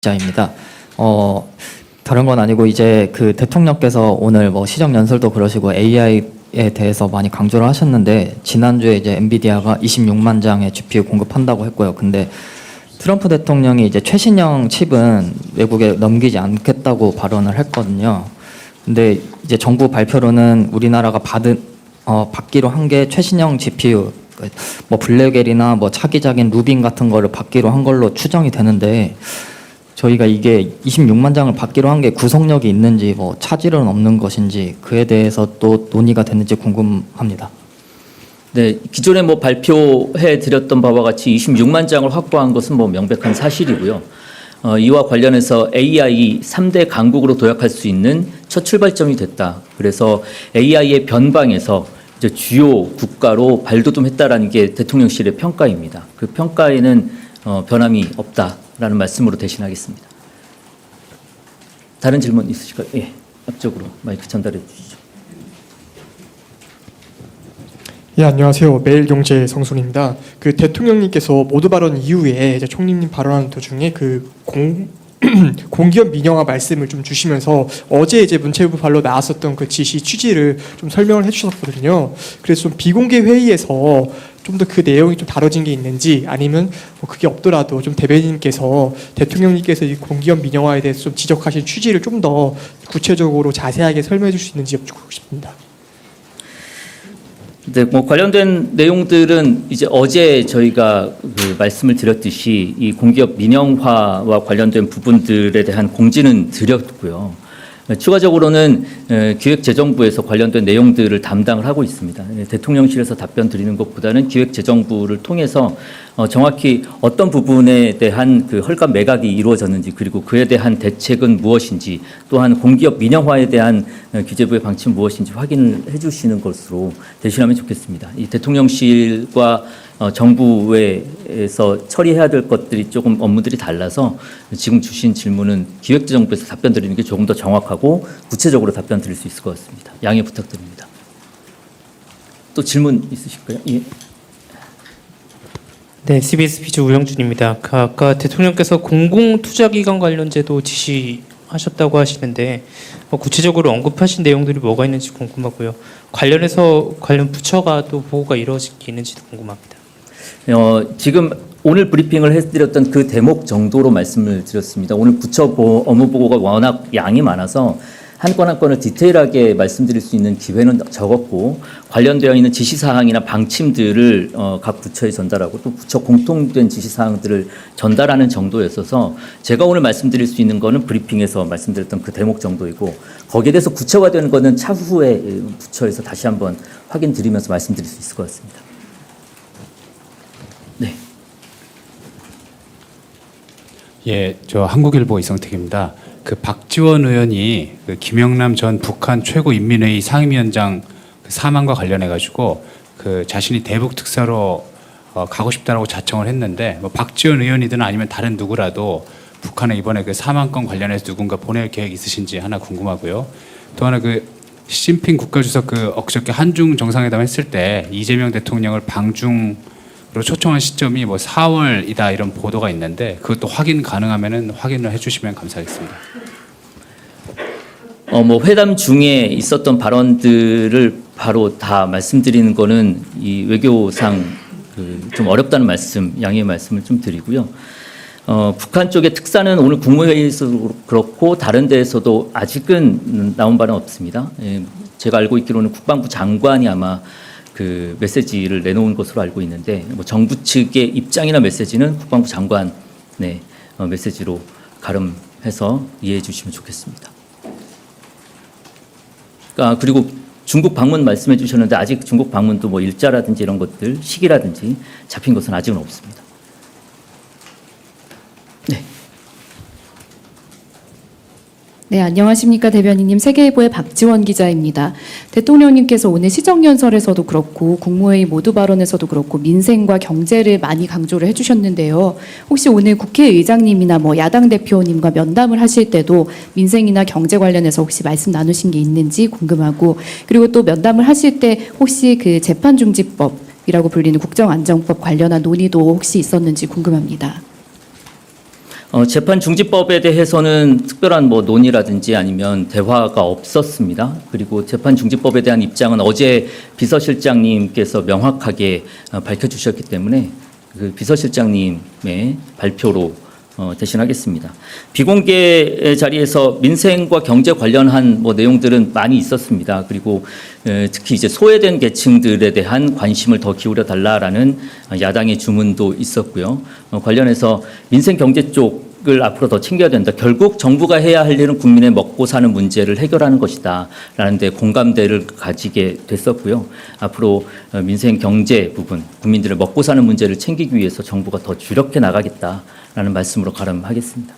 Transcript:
기자입니다. 다른 건 아니고 이제 그 대통령께서 오늘 뭐 시정 연설도 그러시고 AI에 대해서 많이 강조를 하셨는데 지난주에 이제 엔비디아가 26만 장의 GPU 공급한다고 했고요. 근데 트럼프 대통령이 이제 최신형 칩은 외국에 넘기지 않겠다고 발언을 했거든요. 근데 이제 정부 발표로는 우리나라가 받기로 한 게 최신형 GPU 뭐 블랙엘이나 뭐 차기작인 루빈 같은 거를 받기로 한 걸로 추정이 되는데 저희가 이게 26만 장을 받기로 한 게 구속력이 있는지 뭐 차질은 없는 것인지 그에 대해서 또 논의가 됐는지 궁금합니다. 네, 기존에 뭐 발표해 드렸던 바와 같이 26만 장을 확보한 것은 뭐 명백한 사실이고요. 이와 관련해서 AI 3대 강국으로 도약할 수 있는 첫 출발점이 됐다. 그래서 AI의 변방에서 이제 주요 국가로 발돋움했다라는 게 대통령실의 평가입니다. 그 평가에는 변함이 없다라는 말씀으로 대신하겠습니다. 다른 질문 있으실까요? 예, 앞쪽으로 마이크 전달해 주시죠. 예, 안녕하세요. 매일경제 성순입니다. 그 대통령님께서 모두 발언 이후에 이제 총리님 발언하는 도중에 그 공기업 민영화 말씀을 좀 주시면서 어제 이제 문체부 발로 나왔었던 그 지시 취지를 좀 설명을 해주셨거든요. 그래서 좀 비공개 회의에서 좀 더 그 내용이 좀 다뤄진 게 있는지 아니면 뭐 그게 없더라도 좀 대변인께서 대통령님께서 이 공기업 민영화에 대해서 좀 지적하신 취지를 좀 더 구체적으로 자세하게 설명해 줄 수 있는지 여쭙고 싶습니다. 네, 뭐 관련된 내용들은 이제 어제 저희가 그 말씀을 드렸듯이 이 공기업 민영화와 관련된 부분들에 대한 공지는 드렸고요. 추가적으로는 기획재정부에서 관련된 내용들을 담당을 하고 있습니다. 대통령실에서 답변 드리는 것보다는 기획재정부를 통해서 정확히 어떤 부분에 대한 그 헐값 매각이 이루어졌는지 그리고 그에 대한 대책은 무엇인지 또한 공기업 민영화에 대한 기재부의 방침은 무엇인지 확인을 해주시는 것으로 대신하면 좋겠습니다. 이 대통령실과 정부에서 처리해야 될 것들이 조금 업무들이 달라서 지금 주신 질문은 기획재정부에서 답변 드리는 게 조금 더 정확하고 구체적으로 답변 드릴 수 있을 것 같습니다. 양해 부탁드립니다. 또 질문 있으실까요? 예. 네, CBS 비주 우영준입니다. 아까 대통령께서 공공투자기관 관련제도 지시하셨다고 하시는데 구체적으로 언급하신 내용들이 뭐가 있는지 궁금하고요. 관련해서 관련 부처가 또 보고가 이루어지는지도 궁금합니다. 지금 오늘 브리핑을 해드렸던 그 대목 정도로 말씀을 드렸습니다. 오늘 부처 업무 보고가 워낙 양이 많아서 한 건 한 건을 디테일하게 말씀드릴 수 있는 기회는 적었고 관련되어 있는 지시사항이나 방침들을 각 부처에 전달하고 또 부처 공통된 지시사항들을 전달하는 정도였어서 제가 오늘 말씀드릴 수 있는 거는 브리핑에서 말씀드렸던 그 대목 정도이고 거기에 대해서 구체화되는 거는 차후에 부처에서 다시 한번 확인드리면서 말씀드릴 수 있을 것 같습니다. 네. 예, 저 한국일보 이성택입니다. 그 박지원 의원이 그 김영남 전 북한 최고인민회의 상임위원장 그 사망과 관련해 가지고 그 자신이 대북 특사로 가고 싶다라고 자청을 했는데 뭐 박지원 의원이든 아니면 다른 누구라도 북한에 이번에 그 사망권 관련해서 누군가 보낼 계획 있으신지 하나 궁금하고요. 또 하나 그 시진핑 국가주석 그 엊그저께 한중 정상회담 했을 때 이재명 대통령을 방중으로 초청한 시점이 뭐 4월이다 이런 보도가 있는데 그것도 확인 가능하면은 확인을 해주시면 감사하겠습니다. 뭐 회담 중에 있었던 발언들을 바로 다 말씀드리는 거는 이 외교상 좀 어렵다는 말씀, 양해의 말씀을 좀 드리고요. 북한 쪽의 특사는 오늘 국무회의에서도 그렇고 다른 데에서도 아직은 나온 바는 없습니다. 제가 알고 있기로는 국방부 장관이 아마 그 메시지를 내놓은 것으로 알고 있는데 뭐 정부 측의 입장이나 메시지는 국방부 장관의 메시지로 가름해서 이해해 주시면 좋겠습니다. 그리고 중국 방문 말씀해 주셨는데 아직 중국 방문도 뭐 일자라든지 이런 것들 시기라든지 잡힌 것은 아직은 없습니다. 네. 네, 안녕하십니까 대변인님. 세계일보의 박지원 기자입니다. 대통령님께서 오늘 시정연설에서도 그렇고 국무회의 모두 발언에서도 그렇고 민생과 경제를 많이 강조를 해주셨는데요. 혹시 오늘 국회의장님이나 뭐 야당 대표님과 면담을 하실 때도 민생이나 경제 관련해서 혹시 말씀 나누신 게 있는지 궁금하고 그리고 또 면담을 하실 때 혹시 그 재판중지법이라고 불리는 국정안정법 관련한 논의도 혹시 있었는지 궁금합니다. 재판 중지법에 대해서는 특별한 뭐 논의라든지 아니면 대화가 없었습니다. 그리고 재판 중지법에 대한 입장은 어제 비서실장님께서 명확하게 밝혀주셨기 때문에 그 비서실장님의 발표로 대신하겠습니다. 비공개 자리에서 민생과 경제 관련한 뭐 내용들은 많이 있었습니다. 그리고 특히 이제 소외된 계층들에 대한 관심을 더 기울여 달라라는 야당의 주문도 있었고요. 관련해서 민생 경제 쪽을 앞으로 더 챙겨야 된다. 결국 정부가 해야 할 일은 국민의 먹고 사는 문제를 해결하는 것이다. 라는 데 공감대를 가지게 됐었고요. 앞으로 민생 경제 부분, 국민들의 먹고 사는 문제를 챙기기 위해서 정부가 더 주력해 나가겠다라는 말씀으로 가름하겠습니다.